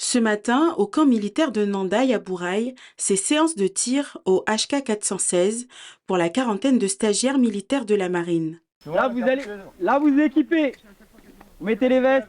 Ce matin, au camp militaire de Nandaï à Bouraï, c'est séance de tir au HK 416 pour la quarantaine de stagiaires militaires de la marine. Là vous équipez, vous mettez les vestes,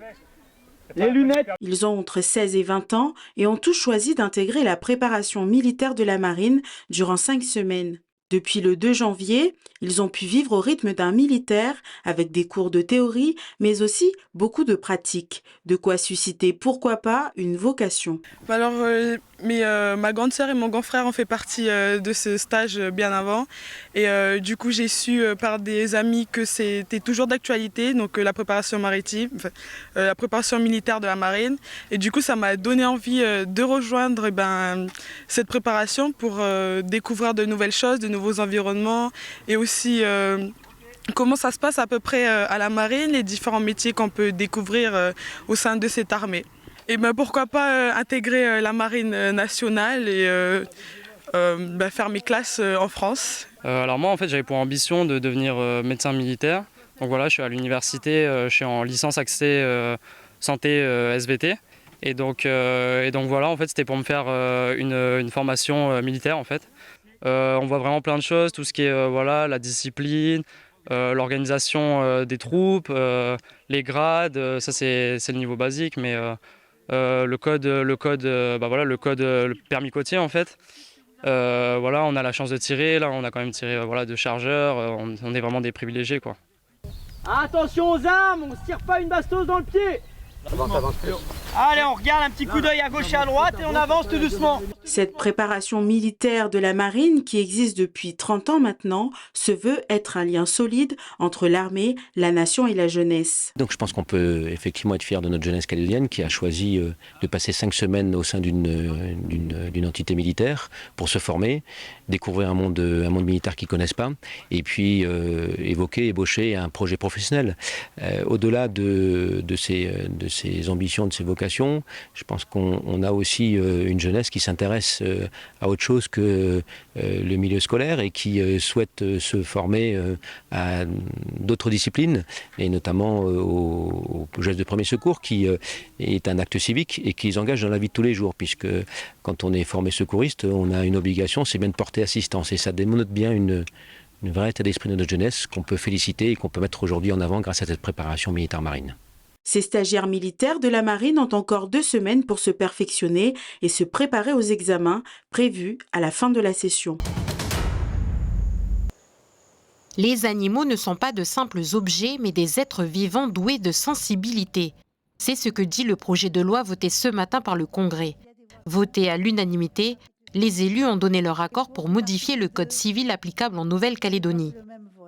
les lunettes. Ils ont entre 16 et 20 ans et ont tous choisi d'intégrer la préparation militaire de la marine durant 5 semaines. Depuis le 2 janvier, ils ont pu vivre au rythme d'un militaire avec des cours de théorie, mais aussi beaucoup de pratique. De quoi susciter, pourquoi pas, une vocation. Ma grande sœur et mon grand frère ont fait partie de ce stage bien avant. Et du coup, j'ai su par des amis que c'était toujours d'actualité, donc la préparation maritime, la préparation militaire de la marine. Et du coup, ça m'a donné envie de rejoindre cette préparation pour découvrir de nouvelles choses, de nouveaux environnements et aussi comment ça se passe à peu près à la marine, les différents métiers qu'on peut découvrir au sein de cette armée. Et pourquoi pas intégrer la marine nationale et faire mes classes en France. Alors moi en fait j'avais pour ambition de devenir médecin militaire. Donc voilà, je suis à l'université, je suis en licence accès santé SVT. Et donc voilà, en fait c'était pour me faire une formation militaire en fait. On voit vraiment plein de choses, tout ce qui est la discipline, l'organisation des troupes, les grades, ça c'est le niveau basique, mais le permis côtier en fait. On a la chance de tirer, là on a quand même tiré de chargeurs, on est vraiment des privilégiés quoi. Attention aux armes, on se tire pas une bastos dans le pied. Allez, on regarde un petit coup d'œil à gauche et à droite et on avance tout doucement. Cette préparation militaire de la marine, qui existe depuis 30 ans maintenant, se veut être un lien solide entre l'armée, la nation et la jeunesse. Donc je pense qu'on peut effectivement être fier de notre jeunesse calédonienne qui a choisi de passer 5 semaines au sein d'une entité militaire pour se former, découvrir un monde militaire qu'ils ne connaissent pas et puis ébaucher un projet professionnel. Au-delà de ces ambitions, de ces vocations, je pense qu'on a aussi une jeunesse qui s'intéresse à autre chose que le milieu scolaire et qui souhaite se former à d'autres disciplines et notamment au geste de premier secours qui est un acte civique et qui les engage dans la vie de tous les jours puisque quand on est formé secouriste, on a une obligation, c'est bien de porter assistance et ça démontre bien une vraie état d'esprit de notre jeunesse qu'on peut féliciter et qu'on peut mettre aujourd'hui en avant grâce à cette préparation militaire marine. Ces stagiaires militaires de la marine ont encore 2 semaines pour se perfectionner et se préparer aux examens prévus à la fin de la session. Les animaux ne sont pas de simples objets, mais des êtres vivants doués de sensibilité. C'est ce que dit le projet de loi voté ce matin par le Congrès. Voté à l'unanimité, les élus ont donné leur accord pour modifier le code civil applicable en Nouvelle-Calédonie.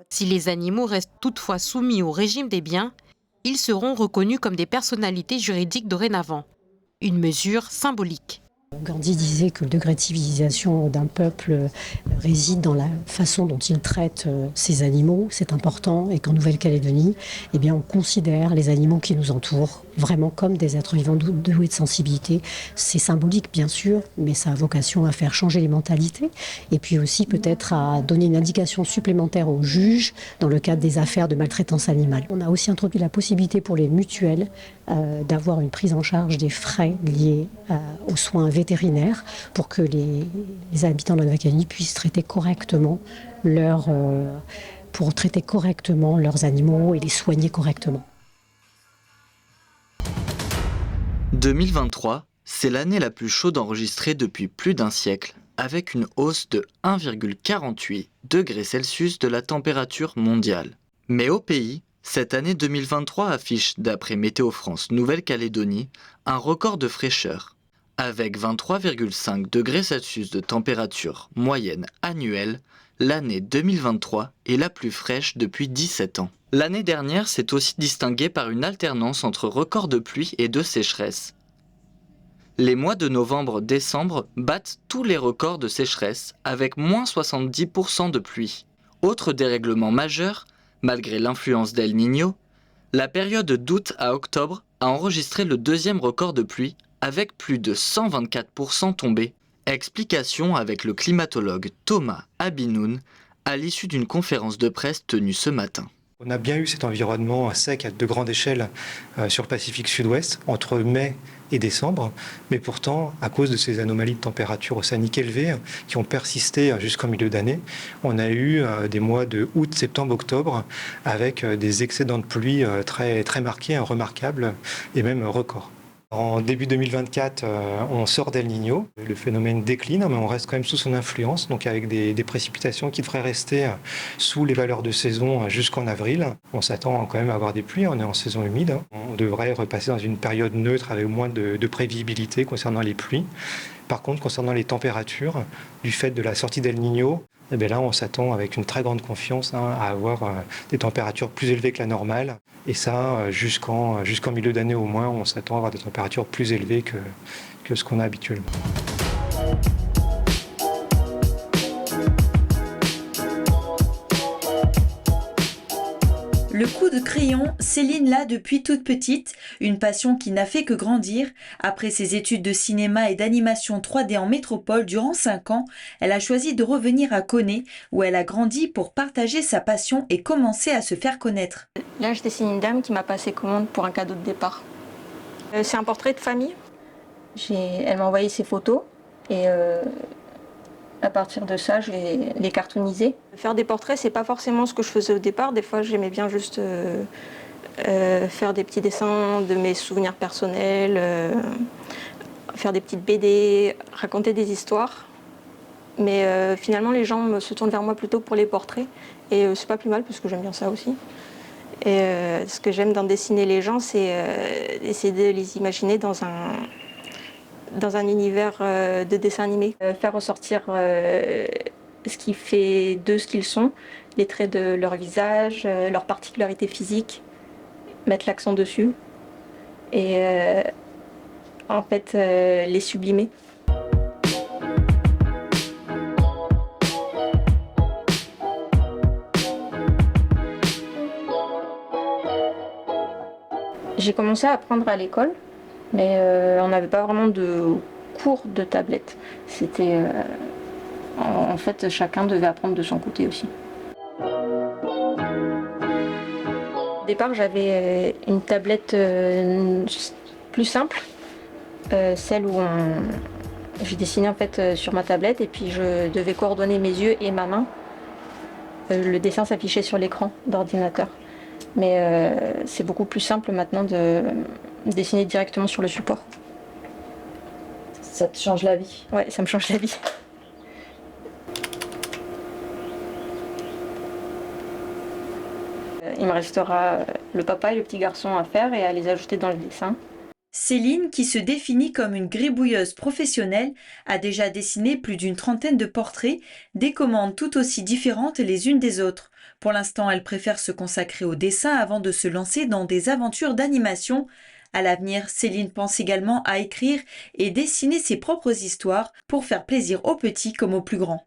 Si les animaux restent toutefois soumis au régime des biens, ils seront reconnus comme des personnalités juridiques dorénavant. Une mesure symbolique. Gandhi disait que le degré de civilisation d'un peuple réside dans la façon dont il traite ses animaux, c'est important, et qu'en Nouvelle-Calédonie, on considère les animaux qui nous entourent vraiment comme des êtres vivants doués de sensibilité. C'est symbolique bien sûr, mais ça a vocation à faire changer les mentalités, et puis aussi peut-être à donner une indication supplémentaire aux juges dans le cadre des affaires de maltraitance animale. On a aussi introduit la possibilité pour les mutuelles d'avoir une prise en charge des frais liés aux soins vétérinaires pour que les habitants de la Nouvelle-Calédonie puissent traiter correctement leurs animaux et les soigner correctement. 2023, c'est l'année la plus chaude enregistrée depuis plus d'un siècle, avec une hausse de 1,48 degrés Celsius de la température mondiale. Mais au pays, cette année 2023 affiche, d'après Météo France Nouvelle-Calédonie, un record de fraîcheur, avec 23,5 degrés Celsius de température moyenne annuelle. L'année 2023 est la plus fraîche depuis 17 ans. L'année dernière s'est aussi distinguée par une alternance entre records de pluie et de sécheresse. Les mois de novembre-décembre battent tous les records de sécheresse avec moins 70% de pluie. Autre dérèglement majeur, malgré l'influence d'El Niño, la période d'août à octobre a enregistré le deuxième record de pluie avec plus de 124% tombés. Explication avec le climatologue Thomas Abinoun à l'issue d'une conférence de presse tenue ce matin. On a bien eu cet environnement sec à de grande échelle sur le Pacifique Sud-Ouest entre mai et décembre. Mais pourtant, à cause de ces anomalies de température océanique élevées qui ont persisté jusqu'en milieu d'année, on a eu des mois de août, septembre, octobre avec des excédents de pluie très, très marqués, remarquables et même records. En début 2024, on sort d'El Niño. Le phénomène décline, mais on reste quand même sous son influence, donc avec des précipitations qui devraient rester sous les valeurs de saison jusqu'en avril. On s'attend quand même à avoir des pluies, on est en saison humide. On devrait repasser dans une période neutre avec moins de prévisibilité concernant les pluies. Par contre, concernant les températures, du fait de la sortie d'El Niño, eh bien là, on s'attend avec une très grande confiance à avoir des températures plus élevées que la normale. Et ça, jusqu'en milieu d'année au moins, on s'attend à avoir des températures plus élevées que ce qu'on a habituellement. Le coup de crayon, Céline l'a depuis toute petite, une passion qui n'a fait que grandir. Après ses études de cinéma et d'animation 3D en métropole durant 5 ans, elle a choisi de revenir à Koné, où elle a grandi pour partager sa passion et commencer à se faire connaître. Là, je dessine une dame qui m'a passé commande pour un cadeau de départ. C'est un portrait de famille. Elle m'a envoyé ses photos et à partir de ça, je vais les cartooniser. Faire des portraits, c'est pas forcément ce que je faisais au départ. Des fois, j'aimais bien juste faire des petits dessins de mes souvenirs personnels, faire des petites BD, raconter des histoires. Mais finalement, les gens se tournent vers moi plutôt pour les portraits. Et c'est pas plus mal parce que j'aime bien ça aussi. Et ce que j'aime dans dessiner les gens, c'est essayer de les imaginer dans un univers de dessin animé. Faire ressortir ce qui fait d'eux ce qu'ils sont, les traits de leur visage, leurs particularités physiques, mettre l'accent dessus et en fait les sublimer. J'ai commencé à apprendre à l'école. Mais on n'avait pas vraiment de cours de tablette. C'était en fait chacun devait apprendre de son côté aussi. Au départ, j'avais une tablette plus simple, celle où je dessinais en fait sur ma tablette et puis je devais coordonner mes yeux et ma main. Le dessin s'affichait sur l'écran d'ordinateur. Mais c'est beaucoup plus simple maintenant de dessiner directement sur le support. Ça te change la vie? Ouais, ça me change la vie. Il me restera le papa et le petit garçon à faire et à les ajouter dans le dessin. Céline, qui se définit comme une gribouilleuse professionnelle, a déjà dessiné plus d'une trentaine de portraits, des commandes tout aussi différentes les unes des autres. Pour l'instant, elle préfère se consacrer au dessin avant de se lancer dans des aventures d'animation. À l'avenir, Céline pense également à écrire et dessiner ses propres histoires pour faire plaisir aux petits comme aux plus grands.